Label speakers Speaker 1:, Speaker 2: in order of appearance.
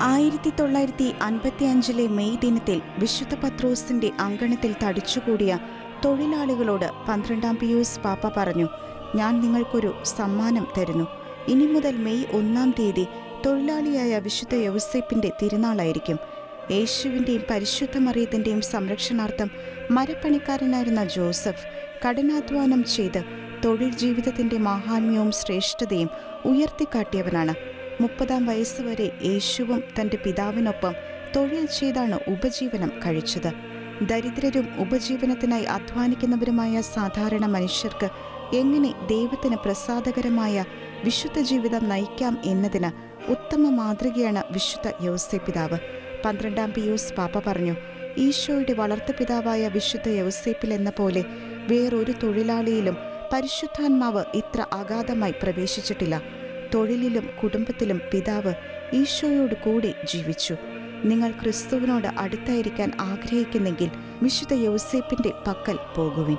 Speaker 1: 1955 May ദിനത്തിൽ വിശുദ്ധ പത്രോസിന്റെ അങ്കണത്തിൽ തടിച്ചുകൂടിയ തൊഴിലാളികളോട് 12-ാം പിയൂസ് പാപ്പ പറഞ്ഞു, ഞാൻ നിങ്ങൾക്കൊരു സമ്മാനം തരുന്നു. ഇനി മുതൽ മെയ് 1-ാം തീയതി തൊഴിലാളിയായ വിശുദ്ധ യൗസേപ്പിന്റെ തിരുനാളായിരിക്കും. യേശുവിൻ്റെയും പരിശുദ്ധ മറിയത്തിൻ്റെയും സംരക്ഷണാർത്ഥം മരപ്പണിക്കാരനായിരുന്ന ജോസഫ് കഠിനാധ്വാനം ചെയ്ത് തൊഴിൽ ജീവിതത്തിൻ്റെ മാഹാത്മ്യവും ശ്രേഷ്ഠതയും ഉയർത്തിക്കാട്ടിയവനാണ്. 30-ാം വയസ്സുവരെ യേശുവും തൻ്റെ പിതാവിനൊപ്പം തൊഴിൽ ചെയ്താണ് ഉപജീവനം കഴിച്ചത്. ദരിദ്രരും ഉപജീവനത്തിനായി അധ്വാനിക്കുന്നവരുമായ സാധാരണ മനുഷ്യർക്ക് എങ്ങനെ ദൈവത്തിന് പ്രസാദകരമായ വിശുദ്ധ ജീവിതം നയിക്കാം എന്നതിന് ഉത്തമ മാതൃകയാണ് വിശുദ്ധ യൗസേപ്പിതാവ്. 12-ാം പിയൂസ് പാപ്പ പറഞ്ഞു, ഈശോയുടെ വളർത്തുപിതാവായ വിശുദ്ധ യൗസേപ്പിൽ എന്ന പോലെ വേറൊരു തൊഴിലാളിയിലും പരിശുദ്ധാത്മാവ് ഇത്ര അഗാധമായി പ്രവേശിച്ചിട്ടില്ല. തൊഴിലിലും കുടുംബത്തിലും പിതാവ് ഈശോയോട് കൂടെ ജീവിച്ചു. നിങ്ങൾ ക്രിസ്തുവിനോട് അടുത്തായിരിക്കാൻ ആഗ്രഹിക്കുന്നെങ്കിൽ വിശുദ്ധ യൗസേപ്പിന്റെ പക്കൽ പോകുവിൻ.